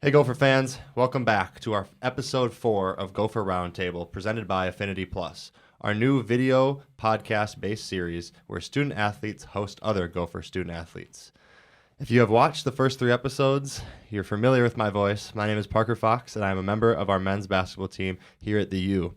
Hey Gopher fans, welcome back to our episode 4 of Gopher Round Table presented by Affinity Plus, our new video podcast-based series where student athletes host other Gopher student athletes. If you have watched the first 3 episodes, you're familiar with my voice. My name is Parker Fox, and I'm a member of our men's basketball team here at the U.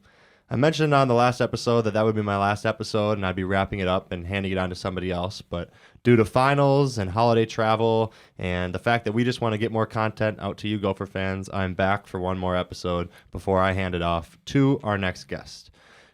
I mentioned on the last episode that would be my last episode, and I'd be wrapping it up and handing it on to somebody else, but due to finals and holiday travel and the fact that we just want to get more content out to you Gopher fans, I'm back for one more episode before I hand it off to our next guest.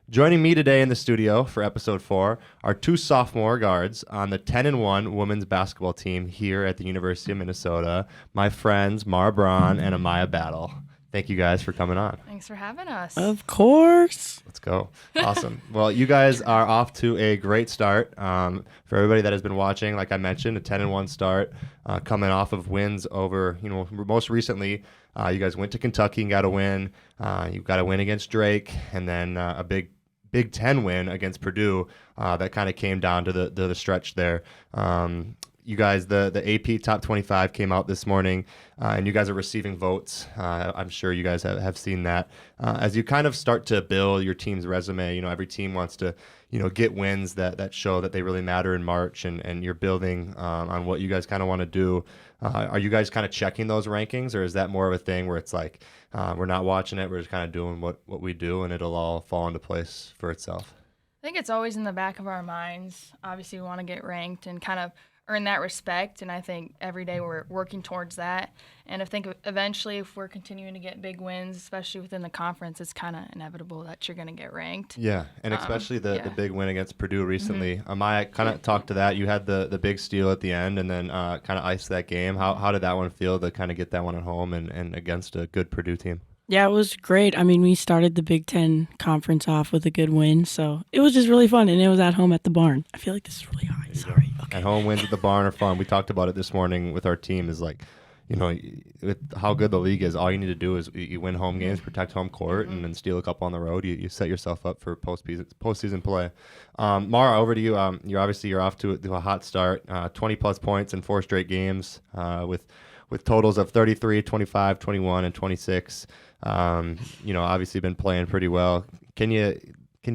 Joining me today in the studio for episode 4 are 2 sophomore guards on the 10-1 women's basketball team here at the University of Minnesota, my friends Braun and Amaya Battle. Thank you guys for coming on. Thanks for having us. Of course. Let's go. Awesome. Well, you guys are off to a great start. For everybody that has been watching, like I mentioned, a 10-1 start, coming off of wins over, most recently, you guys went to Kentucky and got a win. You got a win against Drake, and then a Big Ten win against Purdue that kind of came down to the stretch there. You guys, the AP Top 25 came out this morning, and you guys are receiving votes. I'm sure you guys have seen that. As you kind of start to build your team's resume, every team wants to, get wins that show that they really matter in March, and you're building on what you guys kind of want to do. Are you guys kind of checking those rankings, or is that more of a thing where it's like we're not watching it, we're just kind of doing what we do, and it'll all fall into place for itself? I think it's always in the back of our minds. Obviously, we want to get ranked and kind of earn that respect, and I think every day we're working towards that. And I think eventually if we're continuing to get big wins, especially within the conference, it's kind of inevitable that you're going to get ranked. Yeah, and especially the big win against Purdue recently. Amaya, kind of talked to that. You had the big steal at the end and then kind of iced that game. How did that one feel to kind of get that one at home and against a good Purdue team? Yeah, it was great. I mean, we started the Big Ten conference off with a good win, so it was just really fun, and it was at home at the barn. I feel like this is really high. Sorry. Okay. At home wins at the barn are fun. We talked about it this morning with our team is like, with how good the league is, all you need to do is you win home games, protect home court, and then steal a couple on the road. You set yourself up for postseason play. Mara, over to you. You're off to a hot start, 20-plus points in 4 straight games with totals of 33, 25, 21, and 26. Obviously been playing pretty well. Can you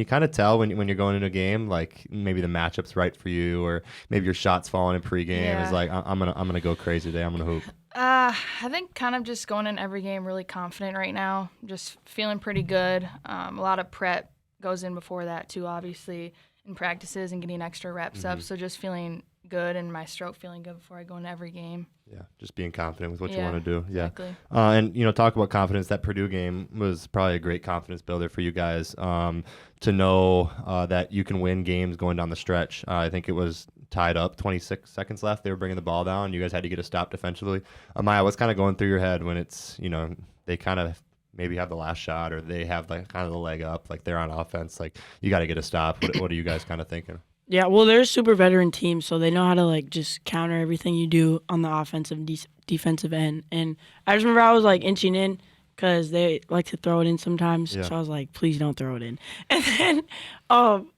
kind of tell when you're going into a game, like maybe the matchup's right for you, or maybe your shot's falling in pregame? Yeah. Is like I'm gonna go crazy today. I'm gonna hoop. I think kind of just going in every game really confident right now, just feeling pretty good. A lot of prep goes in before that too, obviously, in practices and getting extra reps up. So just feeling good and my stroke feeling good before I go into every game. Yeah, just being confident with what you want to do. Yeah, exactly. And talk about confidence. That Purdue game was probably a great confidence builder for you guys to know that you can win games going down the stretch. I think it was tied up, 26 seconds left. They were bringing the ball down. You guys had to get a stop defensively. Amaya, what's kind of going through your head when it's they kind of maybe have the last shot, or they have like kind of the leg up, like they're on offense, like you got to get a stop. What are you guys kind of thinking? Yeah, well, they're a super veteran team, so they know how to just counter everything you do on the offensive defensive end. And I just remember I was inching in because they like to throw it in sometimes. Yeah. So I was like, please don't throw it in. And then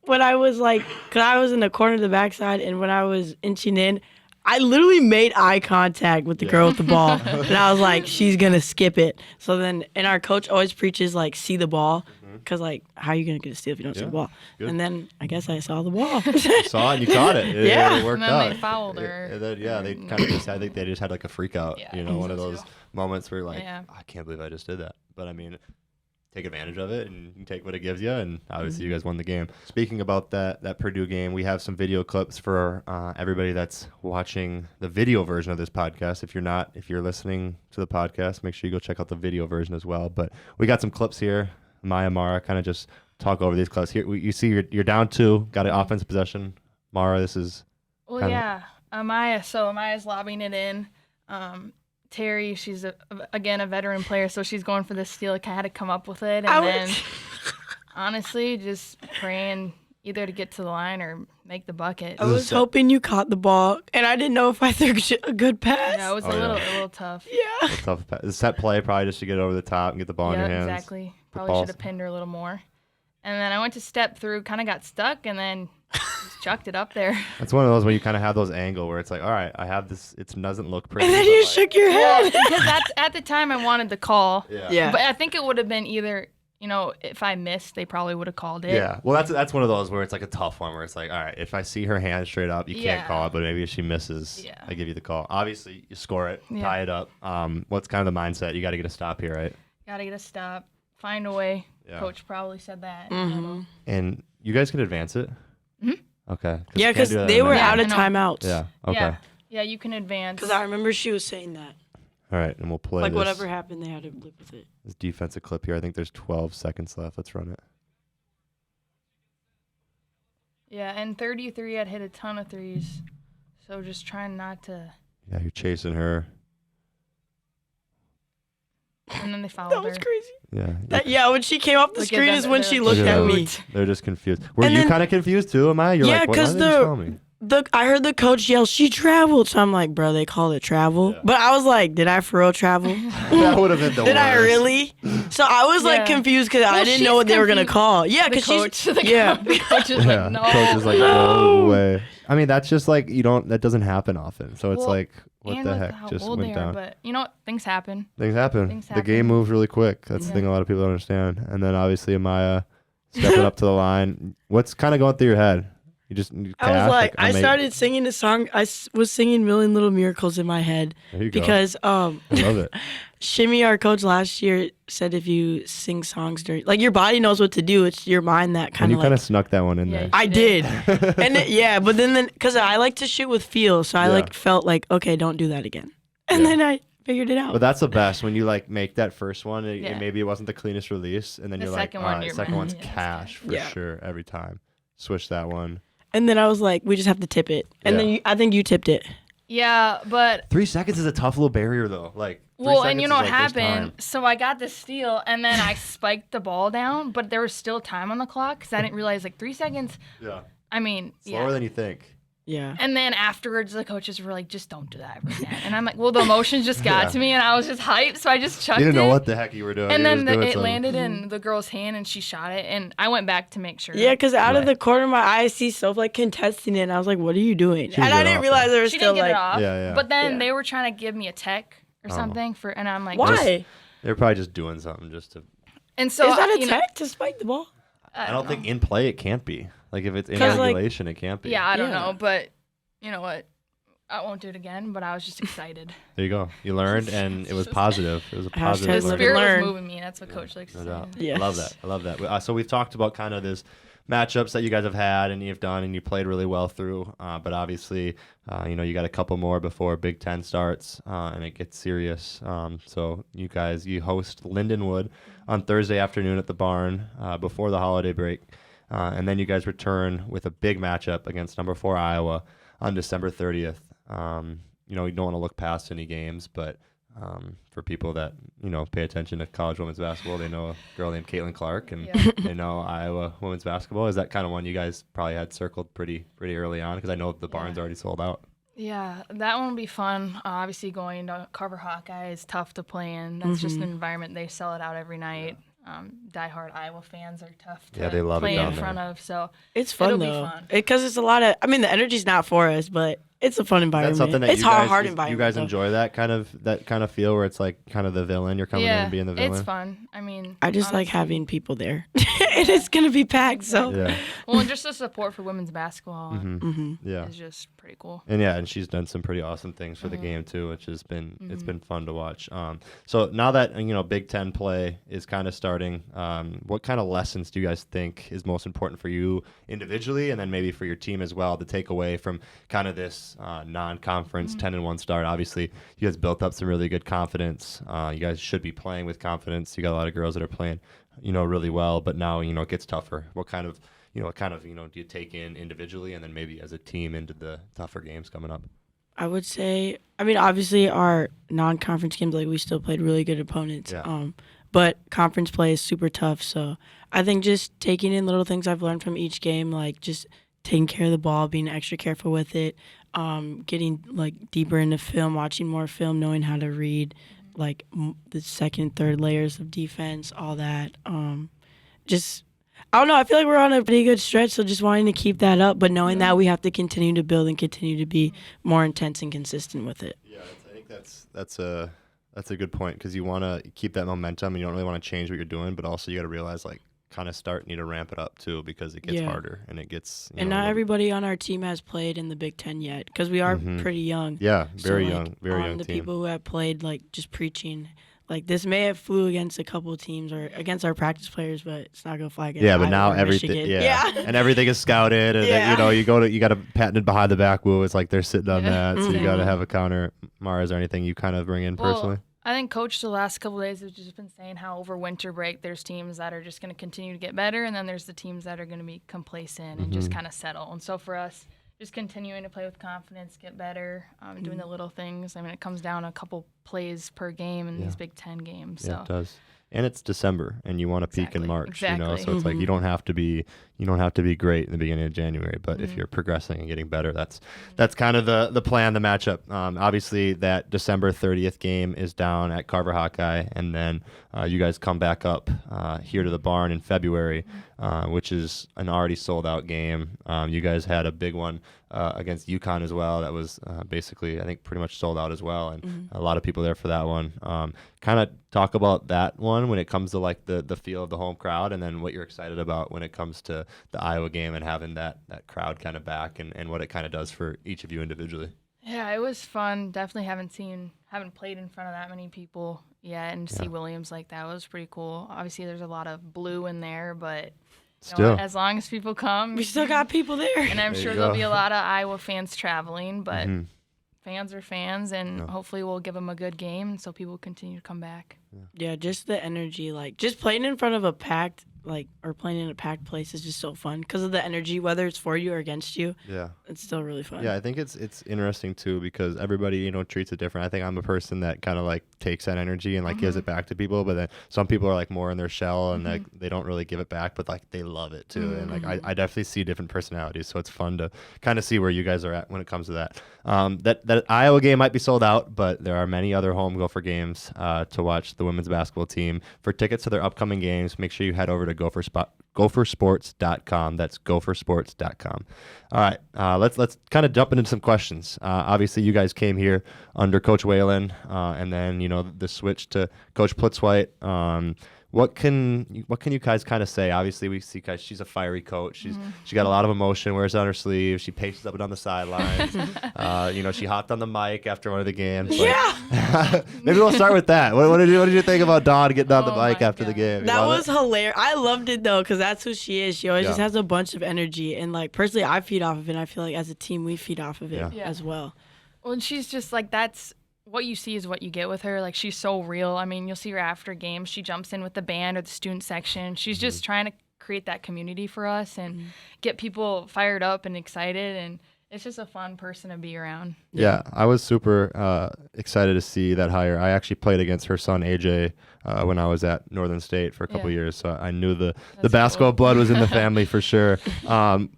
when I was because I was in the corner of the backside, and when I was inching in, I literally made eye contact with the girl with the ball. And I was like, she's going to skip it. So then, and our coach always preaches, see the ball. Because, how are you going to get a steal if you don't see the ball? Good. And then I guess I saw the ball. Saw it and you caught it. It worked and then out. They fouled her. They kind of I think they just had a freak out. Yeah, one of those moments where I can't believe I just did that. But, I mean, take advantage of it and you take what it gives you. And obviously you guys won the game. Speaking about that Purdue game, we have some video clips for everybody that's watching the video version of this podcast. If you're listening to the podcast, make sure you go check out the video version as well. But we got some clips here. Mara, kind of just talk over these clips. Here, you see you're down 2, got an offensive possession. Mara, this is... Well, yeah. Amaya's lobbing it in. Terry, she's, again, a veteran player, so she's going for the steal. I had to come up with it. And then, honestly, just praying either to get to the line or make the bucket. I was hoping you caught the ball, and I didn't know if I threw a good pass. Yeah, it was a little tough. Yeah. A tough pass. The set play probably just to get over the top and get the ball in your hands. Exactly. Probably should have pinned her a little more. And then I went to step through, kind of got stuck, and then chucked it up there. That's one of those where you kind of have those angle where it's like, all right, I have this. It doesn't look pretty. And then but, you like, shook your Well, head. because at the time I wanted the call. Yeah. But I think it would have been either, if I missed, they probably would have called it. Yeah. Well, that's one of those where it's like a tough one where it's like, all right, if I see her hand straight up, you can't call it, but maybe if she misses, I give you the call. Obviously, you score it, tie it up. What's kind of the mindset? You got to get a stop here, right? Got to get a stop, find a way. Yeah. Coach probably said that. And you guys can advance it? Mm-hmm. Okay. Yeah, because they were out of timeouts. Yeah. Okay. Yeah, you can advance. Because I remember she was saying that. All right, and we'll play like this, whatever happened, they had to live with it. This defensive clip here. I think there's 12 seconds left. Let's run it. Yeah, and 33, I'd hit a ton of threes. So just trying not to. Yeah, you're chasing her. And then they followed her. That was crazy. Yeah. When she came off the screen is when she looked Look at at me. They're just confused. Were you kind of confused too, Amaya? You're like, what? Why did they just tell me? I heard the coach yell, "She traveled." So I'm like, bro, they call it travel. Yeah. But I was like, did I for real travel? That would have been the worst. Did I really? So I was like confused because I didn't know what they were gonna call. Yeah, because the coach is like, no. Coach is like, no way. I mean, that's just like that doesn't happen often. So it's like, what the heck just went down? But you know what? Things happen. Things happen. The game moves really quick. That's the thing a lot of people don't understand. And then obviously Amaya stepping up to the line. What's kind of going through your head? I was like, I started singing the song. I was singing Million Little Miracles in my head because I love it. Shimmy, our coach last year, said if you sing songs during, like your body knows what to do. It's your mind that kind of. You kind of snuck that one in there. I did, and but then because I like to shoot with feel, so I felt like okay, don't do that again, and then I figured it out. But that's the best when you make that first one. Maybe it wasn't the cleanest release, and then you're like, all right, the second one's cash for sure every time. Switch that one. And then I was like, we just have to tip it. And then I think you tipped it. Yeah, but 3 seconds is a tough little barrier, though. And you know what happened? So I got the steal, and then I spiked the ball down, but there was still time on the clock because I didn't realize 3 seconds. Yeah. I mean, slower than you think. Yeah. And then afterwards, the coaches were like, just don't do that ever again. And I'm like, well, the emotions just got to me, and I was just hyped, so I just chucked it. You didn't know what the heck you were doing. And then it landed in the girl's hand, and she shot it, and I went back to make sure. Yeah, because out of the corner of my eye, I see Soph contesting it, and I was like, what are you doing? And I didn't realize there was still didn't get it off. Yeah. But then they were trying to give me a tech or something, and I'm like, why? They're probably just doing something just to. And so is that a tech to spike the ball? I don't think in play it can't be. If it's in regulation, it can't be. Yeah, I don't know, but. You know what? I won't do it again, but I was just excited. There you go. You learned, and it was positive. It was a positive. The spirit was moving me. That's what Coach likes to say. Yes. I love that. So we've talked about kind of this matchups that you guys have had and you've done, and you played really well through. But obviously, you got a couple more before Big Ten starts, and it gets serious. So you host Lindenwood on Thursday afternoon at the barn before the holiday break, and then you guys return with a big matchup against number 4 Iowa on December 30th. You don't want to look past any games, but for people that, pay attention to college women's basketball, they know a girl named Caitlin Clark, and they know Iowa women's basketball. Is that kind of one you guys probably had circled pretty early on? Because I know the barn's already sold out. Yeah, that one will be fun. Obviously, going to Carver Hawkeye is tough to play in. That's just an environment. They sell it out every night. Diehard Iowa fans are tough to they love play it in front of. So it's fun though, because it's a lot of. I mean, the energy's not for us, but it's a fun environment. Is that something that it's hard environment. You guys enjoy that kind of feel where it's like kind of the villain. You're coming in and being the villain. It's fun. I mean, I just like having people there, and it's gonna be packed. So well, and just the support for women's basketball is just pretty cool. And she's done some pretty awesome things for the game too, which has been it's been fun to watch. So now that Big Ten play is kind of starting, what kind of lessons do you guys think is most important for you individually, and then maybe for your team as well, to take away from kind of this non-conference 10-1 start? Obviously, you guys built up some really good confidence. You guys should be playing with confidence. You got a lot of girls that are playing, really well. But now, it gets tougher. What kind of do you take in individually, and then maybe as a team into the tougher games coming up? I would say, obviously our non-conference games, we still played really good opponents. Yeah. But conference play is super tough. So I think just taking in little things I've learned from each game, just taking care of the ball, being extra careful with it, getting deeper into film, watching more film, knowing how to read the second, third layers of defense, all that. Just I don't know. I feel like we're on a pretty good stretch, so just wanting to keep that up, but knowing that we have to continue to build and continue to be more intense and consistent with it. Yeah, I think that's a good point, because you want to keep that momentum and you don't really want to change what you're doing, but also you got to realize like kind of need to ramp it up too, because it gets harder and it gets. And not everybody on our team has played in the Big Ten yet, because we are pretty young. Yeah, very so, young, very young the team. people who have played, like just preaching. Like this may have flew against a couple of teams or against our practice players, but it's not gonna fly against. Yeah, but Iowa now or everything, Michigan. and everything is scouted, and then, you got a patented behind the back woo. It's like they're sitting on that, so you got to have a counter. Mara, is there anything you kind of bring in personally? I think Coach the last couple of days has just been saying how over winter break there's teams that are just going to continue to get better, and then there's the teams that are going to be complacent and just kind of settle. And so for us, just continuing to play with confidence, get better, doing the little things. I mean, it comes down a couple plays per game in these Big Ten games. Yeah, so. it does. And it's December, and you want to peak in March, Exactly. So it's like you don't have to be great in the beginning of January, but if you're progressing and getting better, that's kind of the plan, the matchup. Obviously, that December 30th game is down at Carver Hawkeye, and then you guys come back up here to the barn in February, which is an already sold out game. You guys had a big one against UConn as well. That was basically, I think, pretty much sold out as well, and a lot of people there for that one. Kind of talk about that one when it comes to like the feel of the home crowd, and then what you're excited about when it comes to the Iowa game and having that crowd kind of back, and what it kind of does for each of you individually. Yeah, it was fun. Definitely haven't played in front of that many people yet, and to see Williams like that was pretty cool. Obviously, there's a lot of blue in there, but still, as long as people come, We still got people there. and I'm sure there'll be a lot of Iowa fans traveling, but fans are fans, and hopefully we'll give them a good game so people continue to come back. Yeah, just the energy, like just playing in front of a packed, or playing in a packed place is just so fun because of the energy, whether it's for you or against you. Yeah, it's still really fun. Yeah, I think it's interesting too, because everybody treats it different. I think I'm a person that kind of like takes that energy and like gives it back to people, but then some people are like more in their shell and like they don't really give it back, but like they love it too. And like I definitely see different personalities, so it's fun to kind of see where you guys are at when it comes to that. That Iowa game might be sold out, but there are many other home Gopher games to watch the women's basketball team. For tickets to their upcoming games, make sure you head over to gophersports.com. That's gophersports.com. All right, let's kind of jump into some questions. Obviously, you guys came here under Coach Whalen, and then the switch to Coach Plitzwhite. What can you guys kind of say? Obviously, we see she's a fiery coach. She got a lot of emotion, wears it on her sleeve. She paces up and down the sidelines. She hopped on the mic after one of the games. Yeah. Maybe we'll start with that. What did you think about Dawn getting on the mic after the game? That was hilarious. I loved it though, because that's who she is. She always just has a bunch of energy, and like personally, I feed off of it. And I feel like as a team, we feed off of it as well. Well, and she's just like that's. What you see is what you get with her. Like, she's so real. I mean, you'll see her after games. She jumps in with the band or the student section. She's just trying to create that community for us and get people fired up and excited. And it's just a fun person to be around. Yeah, I was super excited to see that hire. I actually played against her son, AJ, when I was at Northern State for a couple years. So I knew the basketball blood was in the family for sure.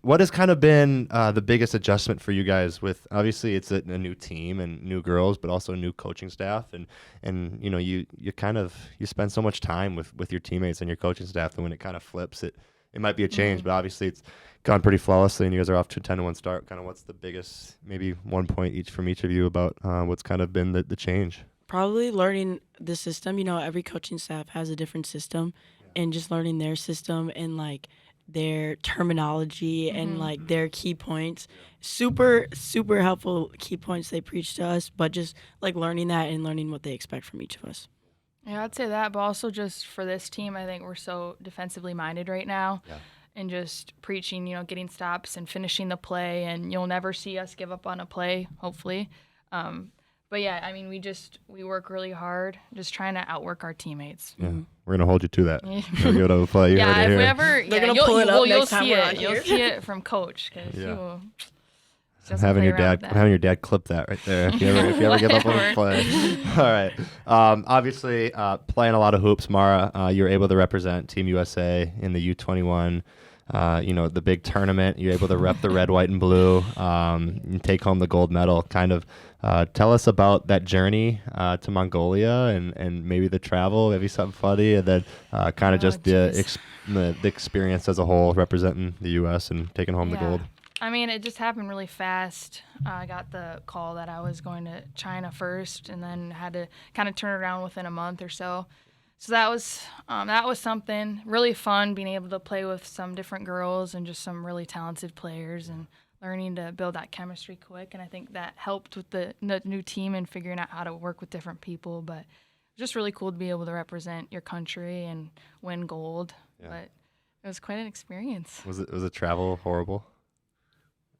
What has kind of been the biggest adjustment for you guys with, obviously it's a new team and new girls, but also new coaching staff. And you spend so much time with your teammates and your coaching staff that when it kind of flips, it might be a change, but obviously it's gone pretty flawlessly and you guys are off to a 10-1 start. Kind of what's the biggest, maybe 1 point from each of you about what's kind of been the change? Probably learning the system. Every coaching staff has a different system, and just learning their system and like their terminology and like their key points. Super, super helpful key points they preach to us, but just like learning that and learning what they expect from each of us. Yeah, I'd say that, but also just for this team, I think we're so defensively minded right now. Yeah. And just preaching, getting stops and finishing the play, and you'll never see us give up on a play, hopefully. But yeah, I mean, we work really hard, just trying to outwork our teammates. Yeah, we're gonna hold you to that. We'll give it a play. You yeah, if we ever, they're gonna pull it up next time we're on here. You'll see it from Coach, because he will. I'm having your dad clip that right there. If you ever give up on a play. All right. Obviously, playing a lot of hoops, Mara. You were able to represent Team USA in the U21. The big tournament. You're able to rep the red, white, and blue. And take home the gold medal. Kind of Tell us about that journey to Mongolia and maybe the travel, maybe something funny, and then kind of just the experience as a whole, representing the U.S. and taking home the gold. I mean, it just happened really fast. I got the call that I was going to China first, and then had to kind of turn it around within a month or so. So that was something really fun, being able to play with some different girls and just some really talented players, and learning to build that chemistry quick. And I think that helped with the new team and figuring out how to work with different people. But just really cool to be able to represent your country and win gold. Yeah. But it was quite an experience. Was it travel horrible?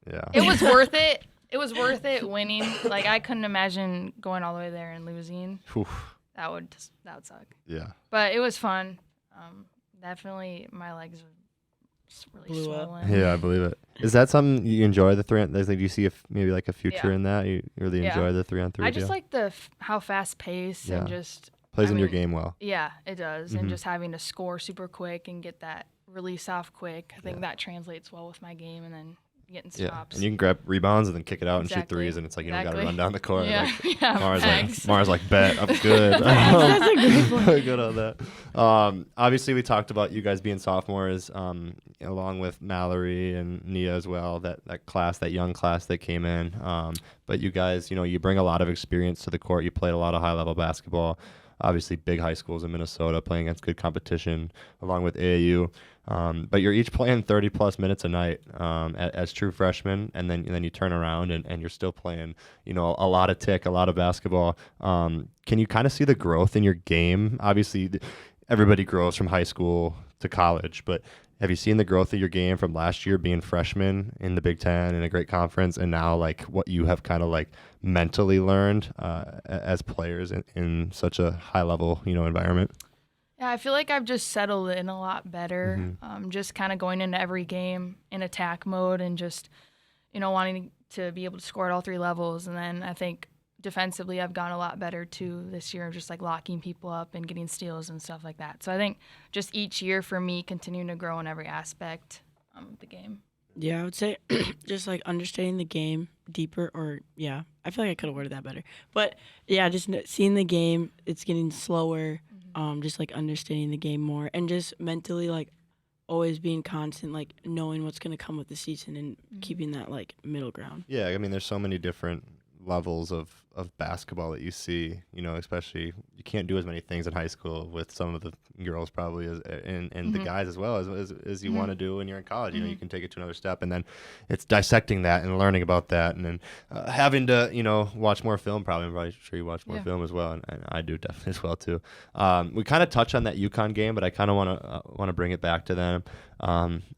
Yeah. It was worth it. It was worth it winning. Like, I couldn't imagine going all the way there and losing. Oof. That would suck. Yeah. But it was fun. Definitely my legs were really swollen. Yeah, I believe it. Is that something you enjoy, the 3-on? Like, do you see maybe like a future in that? You really enjoy the 3-on-3 I just like how fast paced and just plays in your game well. Yeah, it does. And just having to score super quick and get that release off quick. I think that translates well with my game, and then getting stops. And you can grab rebounds and then kick it out and shoot threes, and it's like you don't got to run down the court. Yeah, like, Mara's like, bet, I'm good. That's a great point. Good on that. Obviously, we talked about you guys being sophomores, along with Mallory and Nia as well, that young class that came in. But you guys, you bring a lot of experience to the court. You played a lot of high-level basketball. Obviously, big high schools in Minnesota, playing against good competition, along with AAU. But you're each playing 30-plus minutes a night as true freshmen, and then you turn around and you're still playing, a lot of basketball. Can you kind of see the growth in your game? Obviously, everybody grows from high school to college, but have you seen the growth of your game from last year being freshmen in the Big Ten in a great conference, and now like what you have kind of like mentally learned as players in such a high level environment? Yeah, I feel like I've just settled in a lot better. Just kind of going into every game in attack mode, and just wanting to be able to score at all three levels. And then I think defensively I've gone a lot better too this year, just like locking people up and getting steals and stuff like that. So I think just each year for me, continuing to grow in every aspect of the game. Yeah, I would say just like understanding the game deeper, I feel like I could have worded that better. But yeah, just seeing the game, it's getting slower, just like understanding the game more, and just mentally like always being constant, like knowing what's going to come with the season, and keeping that like middle ground. Yeah, I mean, there's so many different levels of basketball that you see, especially you can't do as many things in high school with some of the girls probably and the guys as well as you want to do when you're in college. You can take it to another step, and then it's dissecting that and learning about that, and then having to watch more film. Probably, I'm probably sure you watch more film as well, and I do definitely as well too. We kind of touched on that UConn game, but I kind of want to bring it back to them.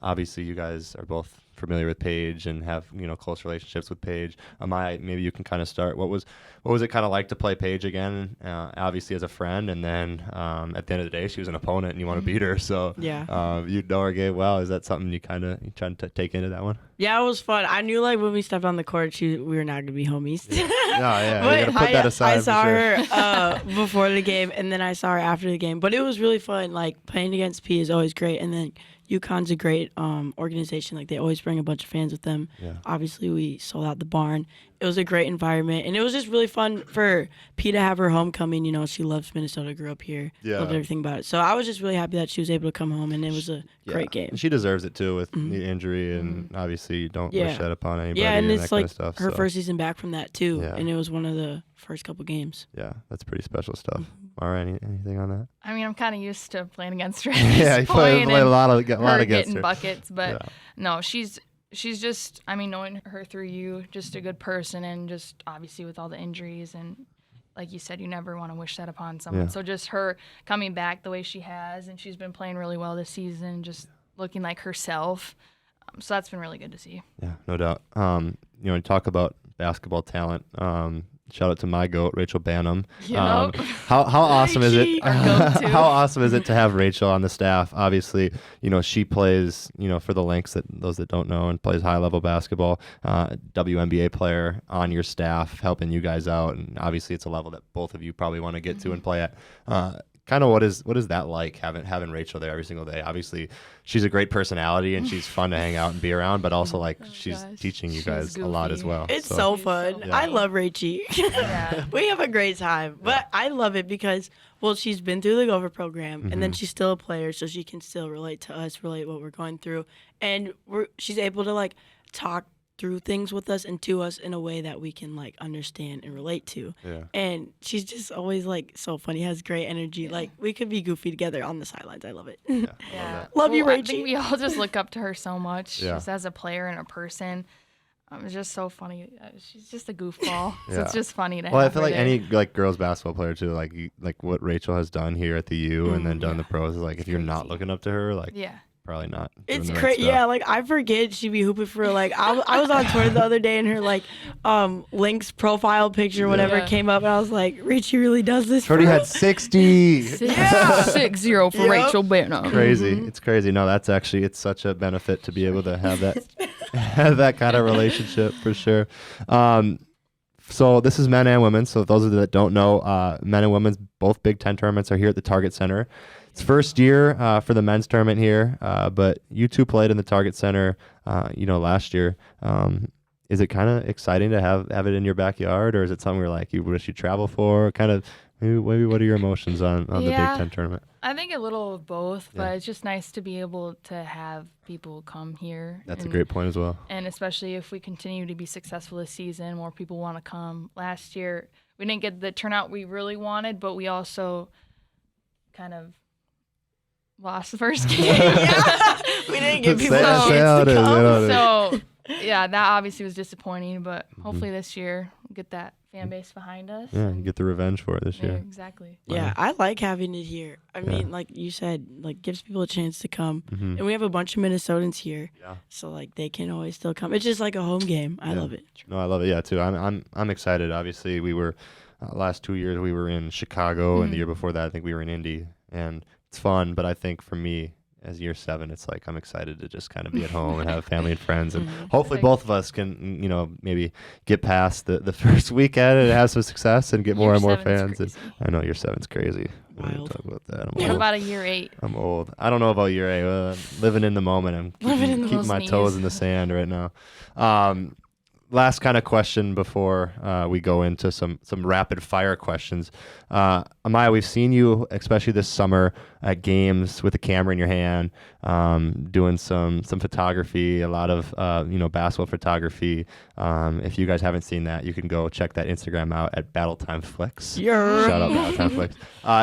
Obviously, you guys are both familiar with Paige and have close relationships with Paige. Amaya, maybe you can kind of start. What was it kind of like to play Paige again? Obviously as a friend, and then at the end of the day, she was an opponent, and you want to beat her. So you know her game well. Is that something you trying to take into that one? Yeah, it was fun. I knew like when we stepped on the court, we were not gonna be homies. Yeah. But you gotta put that aside. I saw her before the game, and then I saw her after the game. But it was really fun. Like playing against P is always great, and then UConn's a great organization. Like they always bring a bunch of fans with them. Yeah. Obviously, we sold out the barn. It was a great environment, and it was just really fun for P to have her homecoming. She loves Minnesota, grew up here, loved everything about it. So I was just really happy that she was able to come home, and it was a great game. And she deserves it too with the injury, and obviously you don't wish that upon anybody. Yeah, and it's that like kind of stuff, her first season back from that too, and it was one of the first couple games. Yeah, that's pretty special stuff. All right, anything on that? I mean, I'm kind of used to playing against her. You play a lot against getting her. Buckets, but no, she's just, I mean, knowing her through you, just a good person, and just obviously with all the injuries, and like you said, you never want to wish that upon someone. Yeah. So just her coming back the way she has, and she's been playing really well this season, just looking like herself. So that's been really good to see. Yeah, no doubt. Talk about basketball talent. Shout out to my goat, Rachel Banham. Yep. How awesome is it? How awesome is it to have Rachel on the staff? Obviously, she plays, for the Lynx, those that don't know, and plays high level basketball. WNBA player on your staff, helping you guys out, and obviously it's a level that both of you probably want to get to and play at. kind of what is that like having Rachel there every single day? Obviously, she's a great personality and she's fun to hang out and be around, but also like she's teaching you guys a lot as well. It's so fun. Yeah. I love Rachie. Yeah. We have a great time, but I love it because she's been through the Gopher program and then she's still a player, so she can still relate to us, relate what we're going through, and she's able to like talk through things with us and to us in a way that we can like understand and relate to. Yeah. And she's just always like so funny, has great energy. Yeah. Like we could be goofy together on the sidelines. I love it. Yeah. Love you, Rachie. I think we all just look up to her so much, just as a player and a person. It's just so funny. She's just a goofball, so it's just funny to. Well, have I feel her like there. any like girls basketball player too, like what Rachel has done here at the U and then done the pros is like if you're not looking up to her, like probably not. It's crazy. Yeah, like I forget she be hooping for like I was on Twitter the other day and her like Link's profile picture whatever came up and I was like, Rachie really does this. Shorty had 60. 6-0 for Rachel Banner. Crazy. It's crazy. No, that's actually it's such a benefit to be able to have that have that kind of relationship for sure. So this is men and women. So those of you that don't know, men and women's both Big Ten tournaments are here at the Target Center. It's first year for the men's tournament here, but you two played in the Target Center, last year. Is it kind of exciting to have it in your backyard, or is it something where like you wish you travel for? Kind of maybe what are your emotions on the Big Ten tournament? I think a little of both, but it's just nice to be able to have people come here. That's a great point as well. And especially if we continue to be successful this season, more people want to come. Last year, we didn't get the turnout we really wanted, but we also kind of lost the first game. We didn't get people to come. So, that obviously was disappointing, but hopefully this year we'll get that fan base behind us. Yeah, you get the revenge for it this year. Exactly. Yeah, I like having it here. I mean, like you said, like gives people a chance to come. And we have a bunch of Minnesotans here. Yeah. So like they can always still come. It's just like a home game. I love it. No, I love it. Yeah, too. I'm excited. Obviously, we were last 2 years we were in Chicago and the year before that I think we were in Indy, and it's fun, but I think for me as year 7, it's like I'm excited to just kind of be at home and have family and friends, and hopefully both of us can, maybe get past the first weekend and have some success and get more and more fans. And I know year 7's crazy. Wild. Talk about that. What about a year 8? I'm old. I don't know about year 8. Living in the moment. I'm keeping my toes in the sand right now. Last kind of question before we go into some rapid fire questions. Amaya, we've seen you, especially this summer, at games with a camera in your hand, doing some photography, a lot of basketball photography. If you guys haven't seen that, you can go check that Instagram out at Battletime Flicks. Shout out Battletime Flicks.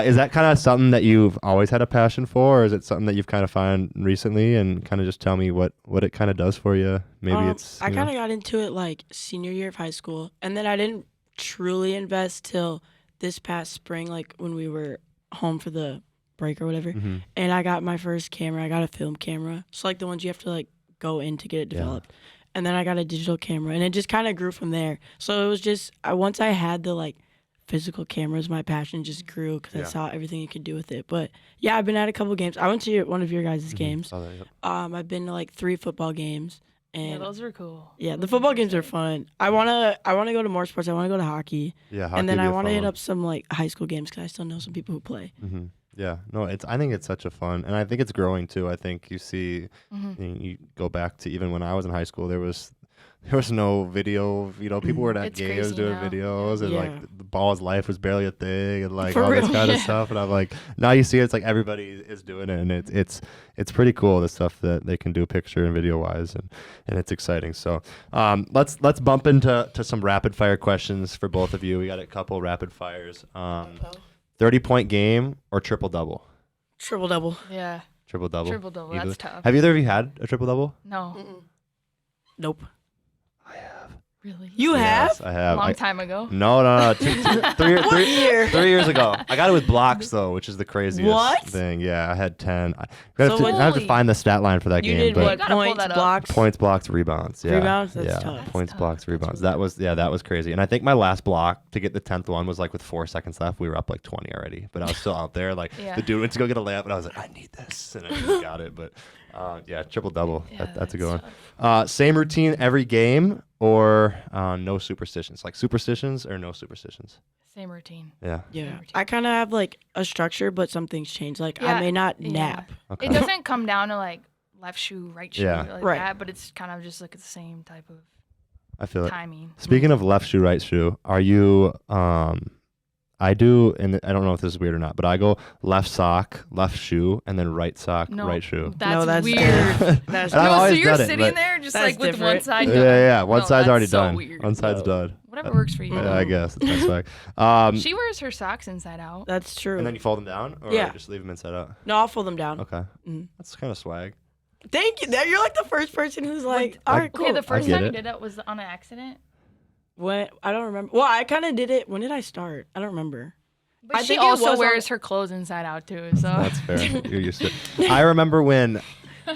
Is that kind of something that you've always had a passion for, or is it something that you've kind of found recently? And kind of just tell me what it kind of does for you. Maybe it's. I kind of got into it like senior year of high school, and then I didn't truly invest till this past spring, like when we were home for the break or whatever. And I got my first camera. I got a film camera. So like the ones you have to like go in to get it developed. And then I got a digital camera, and it just kind of grew from there. So it was just once I had the like physical cameras, my passion just grew because I saw everything you could do with it. But yeah, I've been at a couple games. I went to one of your guys' games. I've been to like 3 football games. And those are cool. Yeah, the football games are fun. I wanna go to more sports. I wanna go to hockey. Yeah, hockey. And then I wanna hit up some like high school games because I still know some people who play. Yeah, no, I think it's such a fun, and I think it's growing too. I think you see, you go back to even when I was in high school, there was no video. People were at games doing videos, and like the ball's life was barely a thing, and like all this kind of stuff. And I'm like, now you see it's like everybody is doing it, and it's pretty cool, the stuff that they can do picture and video wise, and it's exciting. So let's bump into some rapid fire questions for both of you. We got a couple rapid fires. 30-point game or triple double? Triple double. Yeah. Triple double. Triple double. That's tough. Have either of you had a triple double? No. Nope. I have. Really? You have? Yes, I have. A long time ago? No. 3 years ago. I got it with blocks, though, which is the craziest thing. Yeah, I had 10. I have to find the stat line for that game. You did what? Points, blocks? Points, blocks, rebounds. Yeah. Rebounds? That's tough. Points, blocks, rebounds. That was crazy. And I think my last block to get the 10th one was like with 4 seconds left. We were up like 20 already. But I was still out there. Like the dude went to go get a layup, and I was like, I need this. And I got it. But Yeah, triple double. Yeah, That's a good tough. one. Same routine every game or no superstitions? Like superstitions or no superstitions? Same routine. Yeah. Yeah. I kind of have like a structure, but some things change. Like I Yeah, may not yeah. nap. Okay. It doesn't come down to like left shoe, right shoe, Yeah. like Right. that, but it's kind of just like the same type of I feel it. timing. Speaking of left shoe, right shoe, are you? I do, and I don't know if this is weird or not, but I go left sock, left shoe, and then right sock, No, right shoe. That's weird. That's And I've No, so always you're done it, sitting but- there just That's like with one different. side Yeah, done. yeah. One No, side's that's already so done. Weird. One side's No. done. Whatever works for you. Yeah, I guess that's swag. She wears her socks inside out. That's true. And then you fold them down, or Yeah. just leave them inside out. No, I'll fold them down. Okay, Mhm. that's kind of swag. Thank you. You're like the first person who's like, all right, cool. Okay, the first get time it. you did that was on an accident. When I don't remember. Well, I kind of did it. When did I start? I don't remember. But I she think it also was wears her clothes inside out too. So That's fair. You're used to it. I remember when,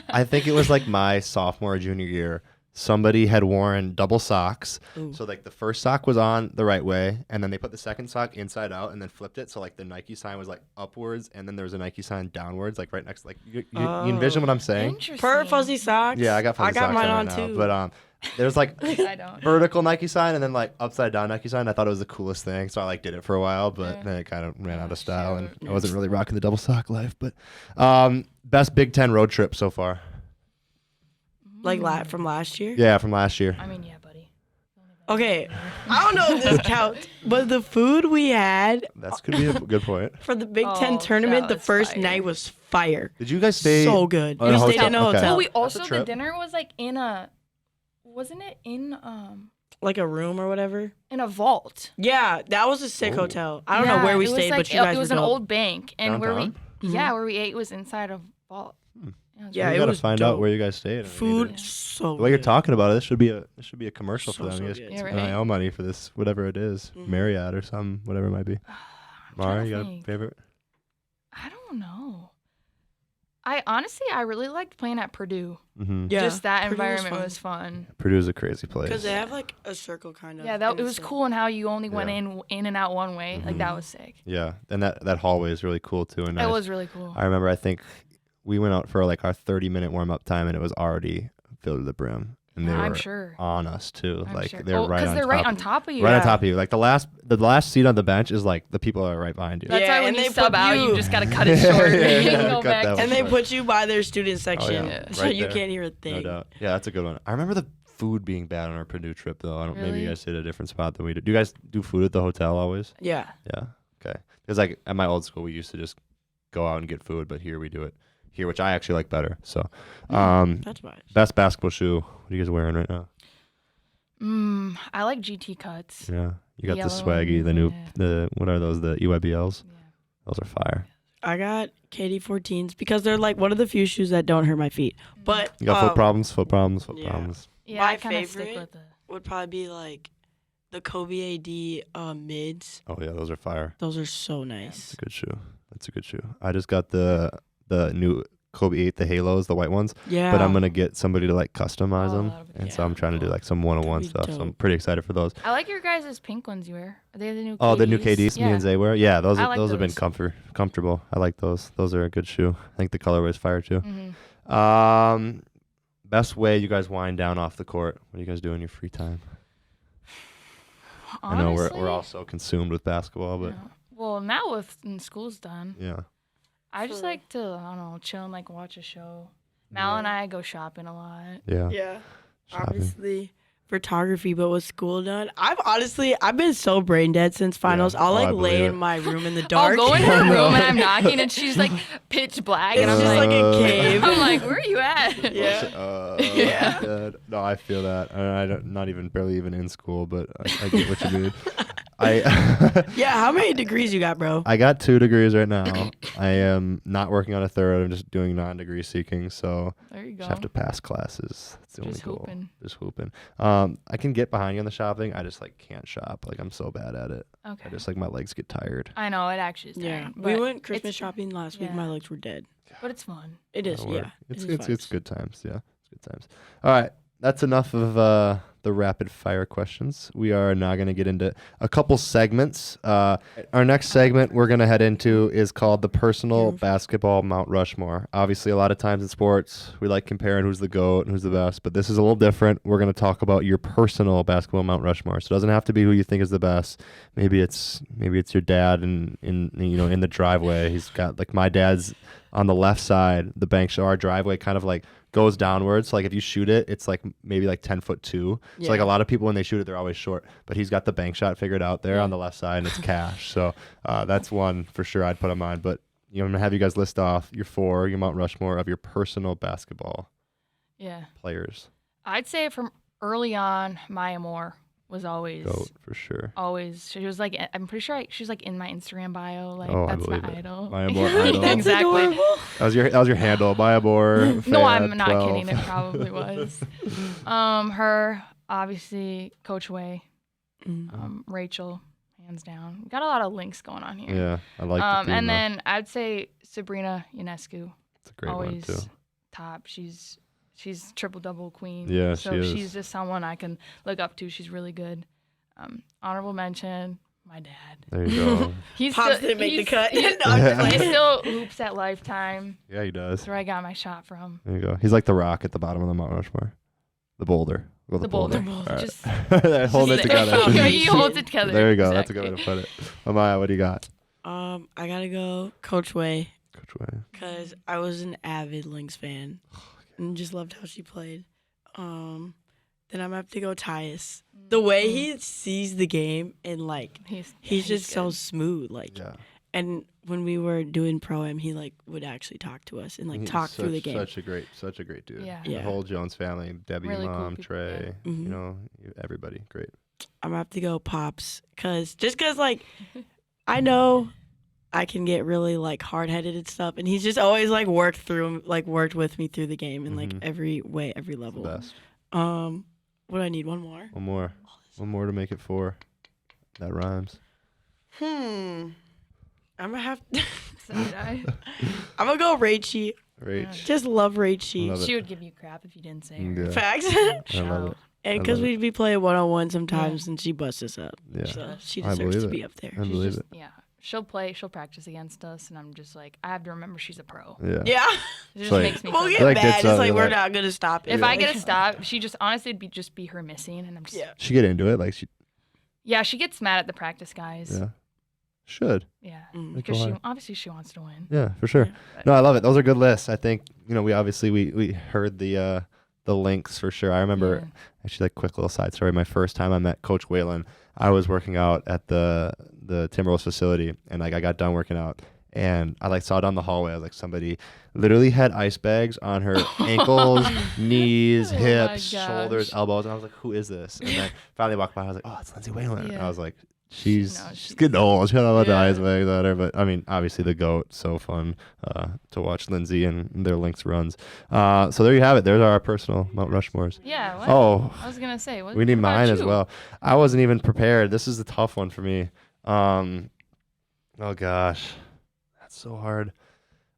I think it was like my sophomore or junior year, somebody had worn double socks. Ooh. So like the first sock was on the right way, and then they put the second sock inside out and then flipped it. So like the Nike sign was like upwards, and then there was a Nike sign downwards, like right next. Like you envision what I'm saying? interesting. Per fuzzy socks. Yeah, I got fuzzy socks mine right on now, too. but there's like I don't. vertical Nike sign and then like upside down Nike sign. I thought it was the coolest thing, so I like did it for a while, but Yeah. then it kind of ran out of style, and shoot. I wasn't really rocking the double sock life. But best Big Ten road trip so far? Like from last year. Yeah, from last year. I mean, yeah, buddy. Okay, I don't know if this counts, but the food we had That could be a good point. for the Big Oh, Ten tournament, that the was first fire. night was fire. Did you guys stay? So good. Oh, in We a stayed in a hotel? Okay. hotel. Well, we That's a also the trip. dinner was like in a, wasn't it in Like a room or whatever. in a vault? Yeah, that was a sick Oh. hotel. I don't know Yeah, where we it was stayed, like- but you guys it was were an dope. old bank, and where we Downtown? where we ate was inside a vault. Hmm. Yeah, it was Yeah, we it gotta was find out dope. where you guys stayed. Food Yeah. so The way you're good. talking about it, this should be a commercial So, for them. so You guys good. get Yeah, some right. NIL money for this, whatever it is, Mhm. Marriott or something, whatever it might be. Mara, trying to you got a think. favorite? I don't know. I really liked playing at Purdue. Mm-hmm. Yeah, Just that Purdue was environment fun. was fun. Purdue's a crazy place. Because they have like a circle kind of. Yeah, that it and was so- cool in how you only went Yeah. in and out one way. Like Mhm. that was sick. Yeah, and that hallway is really cool too. And It nice. was really cool. I remember. I think we went out for like our 30-minute warm up time, and it was already filled to the brim. And they I'm were sure. on us too. I'm like sure. they're right on they're top. right on top of you. Right on Yeah. top of you. Like the last seat on the bench is like the people that are right behind you. That's Yeah, why when and you they sub put out, you you- just gotta cut it short. Yeah, You yeah, can go cut back. that one. And they Right. put you by their student Oh, section, yeah. so Right you there. can't hear a No thing. doubt. Yeah, that's a good one. I remember the food being bad on our Purdue trip though. I don't. Maybe Really? you guys stayed at a different spot than we did. Do you guys do food at the hotel always? Yeah. Yeah. Okay. Because like at my old school, we used to just go out and get food, but here we do it here, which I actually like better. So, That's nice. best basketball shoe. What are you guys wearing right now? I like GT cuts. Yeah, you got the Yellow swaggy, and- the new, yeah. the what are those? The EYBLs. Yeah. Those are fire. I got KD14s because they're like one of the few shoes that don't hurt my feet. But You got foot problems, foot problems, foot yeah. problems. Yeah, My I kind of stick favorite- with the. would probably be like the Kobe AD mids. Oh yeah, those are fire. Those are so It's nice. a good shoe. That's a good shoe. I just got the new Kobe 8, the Halos, the white ones. Yeah. But I'm gonna get somebody to like customize Oh, them, that'll be and so yeah, I'm trying to do cool. like some one-on-one That'd be stuff. So I'm dope. pretty excited for those. I like your guys' pink ones you wear. Are they the new? Oh, the new KDs? KDs me and Zay wear. Yeah, those I are, like those have been those. comfortable. I like those. Those are a good shoe. I think the colorway is fire too. Mhm. Best way you guys wind down off the court. What do you guys do in your free time? I know we're all so consumed with basketball, but Yeah. Well, now when school's done, yeah. I just For- like to I don't know chill and like watch a show. Mal and I go shopping a lot. Yeah. Yeah. Shopping. Obviously photography, but with school done, I've been so brain dead since finals. Yeah. I'll Oh, I like lay believe in it. my room in the I'll dark. go in her I know. room and I'm knocking and she's like pitch black and It's I'm just like, like a cave. I'm like, where are you at? Yeah. Yeah. No, I feel that. I don't, not even barely even in school, but I get what you mean. I Yeah, how many degrees you got, bro? I got 2 degrees right now. I am not working on a third. I'm just doing non-degree seeking, so There you go. just have to pass classes. That's the only Just goal. hooping. Just hooping. I can get behind you on the shopping. I just like can't shop. Like I'm so bad at it. Okay. I just like my legs get tired. I know it actually is Yeah. tiring, We but went Christmas it's- shopping last week. yeah. My legs were dead. but it's fun. It is, That'll work. yeah. It's it is it's vibes. good times. Yeah, it's good times. All right, that's enough of the rapid fire questions. We are now going to get into a couple segments. Our next segment we're going to head into is called the personal basketball Mount Rushmore. Obviously, a lot of times in sports, we like comparing who's the GOAT and who's the best, but this is a little different. We're going to talk about your personal basketball Mount Rushmore. So it doesn't have to be who you think is the best. Maybe it's your dad in the driveway. He's got, like, my dad's on the left side, the bank shot, our driveway kind of like goes downwards. So like if you shoot it, it's like maybe like 10'2". Yeah. So like a lot of people when they shoot it, they're always short. But he's got the bank shot figured out there on the left side, and it's cash. So that's one for sure I'd put on mine. But I'm gonna have you guys list off your Mount Rushmore of your personal basketball players. I'd say from early on, Maya Moore was always GOAT for sure. Always, she was like, I'm pretty sure she was like in my Instagram bio. Like that's my it. idol. Maya Moore idol. Exactly. That was your handle, Maya Moore. No, I'm not kidding. It probably was. Her, obviously, Coach Way, Rachel, hands down. We got a lot of links going on here. Yeah, I like the theme, and then I'd say Sabrina Ionescu. It's a great always one too. Top. She's triple-double queen. Yeah, so she is. She's just someone I can look up to. She's really good. Honorable mention, my dad. There you go. Pops didn't make the cut. He still hoops at Lifetime. Yeah, he does. That's where I got my shot from. There you go. He's like the rock at the bottom of the Mount Rushmore. The boulder. Well, the boulder. Right. Just holding it together. He holds it together. There you go. Exactly. That's a good way to put it. Amaya, what do you got? I gotta go Coach Way. Coach Way. Because I was an avid Lynx fan and just loved how she played. Then I'm gonna have to go Tyus. The way he sees the game and like he's just so smooth. Like, and when we were doing pro-am, he like would actually talk to us and like talk through the game. Such a great dude. Yeah. The whole Jones family, Debbie, really mom, cool Trey, everybody, great. I'm gonna have to go Pops, cause like I know I can get really like hard-headed and stuff, and he's just always like worked with me through the game in like every level. The best. What do I need? One more. One more to make it 4. That rhymes. I'm gonna have. I'm gonna go Rachie. Just love Rachie. She would give you crap if you didn't say her. Yeah. Facts. I love it. And because we'd be playing 1-on-1 sometimes, and she busts us up. Yeah. So she deserves to be up there. I believe it. Yeah. She'll practice against us, and I'm just like, I have to remember she's a pro. Yeah. It just makes me we'll feel get like mad. it's It's like, we're not going to stop it. If I get a stop, she just, honestly, it'd just be her missing, and I'm just... Yeah. She get into it? Like she... Yeah, she gets mad at the practice guys. Yeah. Should. Yeah. Mm. Because she wants to win. Yeah, for sure. Yeah. No, I love it. Those are good lists. I think, we obviously, we heard the links for sure. I remember, actually, like, quick little side story. My first time I met Coach Whalen, I was working out at the Timberwolves facility, and like I got done working out, and I like saw down the hallway, I was like, somebody literally had ice bags on her ankles, knees, hips, shoulders, elbows, and I was like, who is this? And then finally walked by, I was like, oh, it's Lindsay Whalen. And I was like, she's getting old. She had a lot of ice bags on her, but I mean, obviously the GOAT. So fun to watch Lindsay and their Lynx runs. So there you have it. There's our personal Mount Rushmores. Yeah. What? Oh, I was gonna say we need mine as well. I wasn't even prepared. This is a tough one for me. Oh gosh, that's so hard.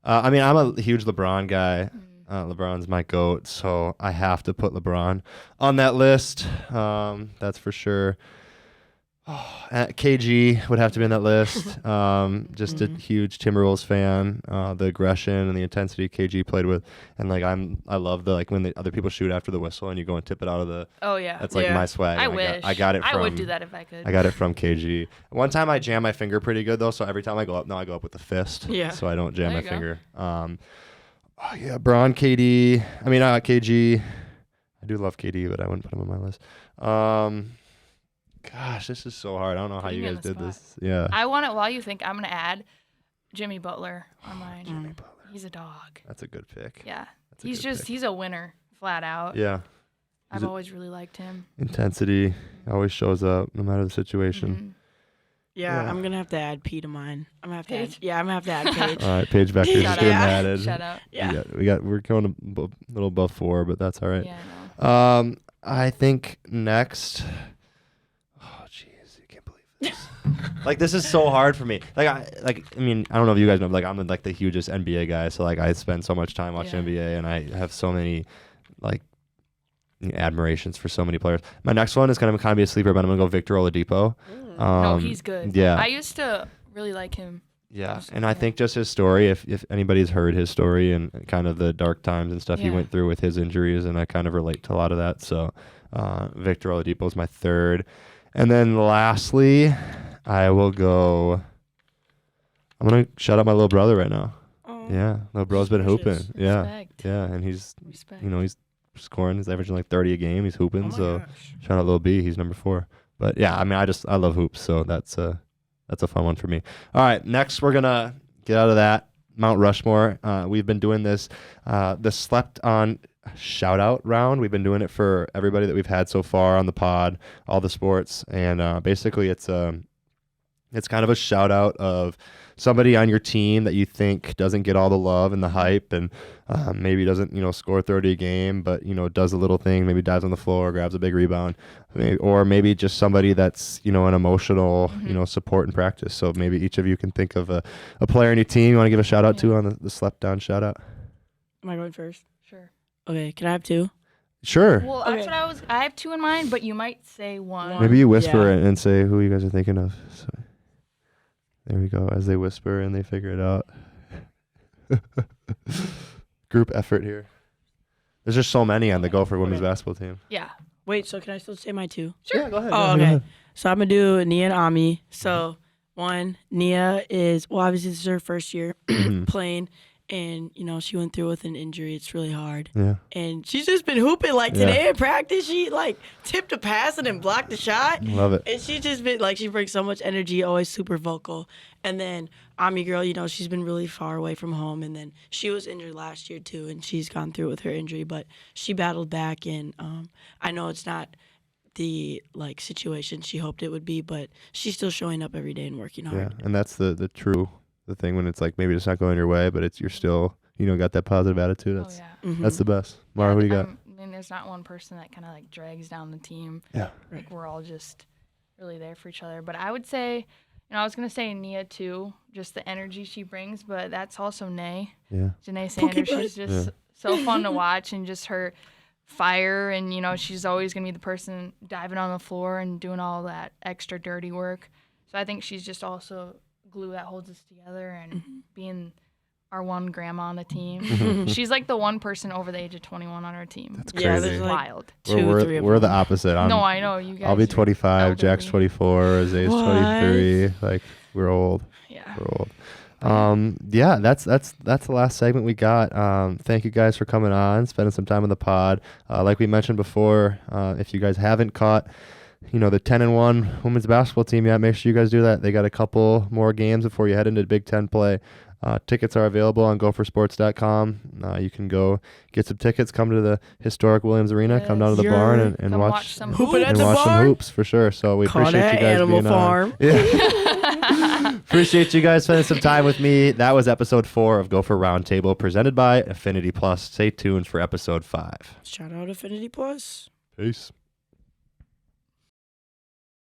I mean, I'm a huge LeBron guy. LeBron's my GOAT, so I have to put LeBron on that list. That's for sure. KG would have to be in that list. Just a huge Timberwolves fan. The aggression and the intensity KG played with, and like I love the when the other people shoot after the whistle and you go and tip it out of the. Oh yeah. That's like my swag. I wish. I got it from. I would do that if I could. I got it from KG. One time I jam my finger pretty good though, so every time I go up, now I go up with the fist. Yeah. So I don't jam my finger. Braun, KD. I mean, KG. I do love KD, but I wouldn't put him on my list. Gosh, this is so hard. I don't know how you guys did this. Yeah. I want it while you think. I'm gonna add Jimmy Butler on mine. Jimmy Butler. He's a dog. That's a good pick. Yeah. He's a winner, flat out. Yeah. I've always really liked him. Intensity always shows up no matter the situation. Yeah, I'm gonna have to add P to mine. I'm gonna have to add Paige. All right, Paige Becker's getting added. Shout out. Yeah. We're going a little above 4, but that's all right. Yeah, I know. I think next. Oh, jeez, you can't believe this. Like, this is so hard for me. I mean, I don't know if you guys know, but I'm like the hugest NBA guy. So like, I spend so much time watching NBA, and I have so many like admirations for so many players. My next one is going to kind of be a sleeper, but I'm going to go Victor Oladipo. No, he's good. Yeah. I used to really like him. Yeah, and I think just his story, if anybody's heard his story and kind of the dark times and stuff he went through with his injuries, and I kind of relate to a lot of that. So Victor Oladipo is my third. And then lastly, I'm going to shout out my little brother right now. Oh, Yeah, little bro's been hooping. Yeah, Respect. yeah, and he's, Respect. he's scoring. He's averaging like 30 a game. He's hooping. Oh my So gosh. shout out little B. He's number 4. But yeah, I mean, I love hoops. So that's a fun one for me. All right, next we're gonna get out of that Mount Rushmore. We've been doing this, the slept on shout out round. We've been doing it for everybody that we've had so far on the pod, all the sports, and basically it's kind of a shout out of somebody on your team that you think doesn't get all the love and the hype, and maybe doesn't score 30 a game, but does a little thing, maybe dives on the floor, grabs a big rebound, or maybe just somebody that's an emotional support in practice. So maybe each of you can think of a player in your team you want to give a shout out to on the slept down shout out. Am I going first? Sure. Okay, can I have 2? Sure. Well, that's what I have 2 in mind, but you might say 1. Maybe you whisper Yeah. it and say who you guys are thinking of. So, there we go. As they whisper and they figure it out. Group effort here. There's just so many on the Gopher women's basketball team. Yeah. Wait, so can I still say my 2? Sure. Yeah, go ahead. Oh, okay. So I'm going to do Nia and Ami. So, 1, Nia is, well, obviously this is her first year playing, and, she went through with an injury. It's really hard. Yeah. And she's just been hooping. Like, today in practice, she, tipped a pass and then blocked the shot. Love it. And she's just been, she brings so much energy, always super vocal. And then Ami girl, she's been really far away from home. And then she was injured last year, too, and she's gone through with her injury. But she battled back, and I know it's not the situation she hoped it would be, but she's still showing up every day and working hard. Yeah, and that's the thing when it's maybe it's not going your way, but you're still got that positive attitude. That's that's the best. Mara, who do you got? I mean, there's not one person that kind of drags down the team. Yeah. We're all just really there for each other. But I would say, I was gonna say Nia too, just the energy she brings, but that's also Nay. Yeah. Janae Sanders, she's just so fun to watch, and just her fire, and she's always gonna be the person diving on the floor and doing all that extra dirty work. So I think she's just also glue that holds us together, and being our one grandma on the team. She's the one person over the age of 21 on our team. That's crazy. Yeah, It's there's wild. 2, 3 of We're the them. opposite. No, I know you guys. I'll be are 25. elderly. Jack's 24. Zay's What? 23. We're old. Yeah. We're old. Yeah, that's the last segment we got. Thank you guys for coming on, spending some time on the pod. Like we mentioned before, if you guys haven't caught the 10-1 women's basketball team yet, make sure you guys do that. They got a couple more games before you head into Big Ten play. Tickets are available on gophersports.com. You can go get some tickets, come to the historic Williams Arena, come down to the barn and Come watch some Hooping at and the watch some barn. hoops for sure. So we Call appreciate that you guys Animal being Farm. on. Yeah. Appreciate you guys spending some time with me. That was episode 4 of Gopher Round Table, presented by Affinity Plus. Stay tuned for episode 5. Shout out Affinity Plus. Peace.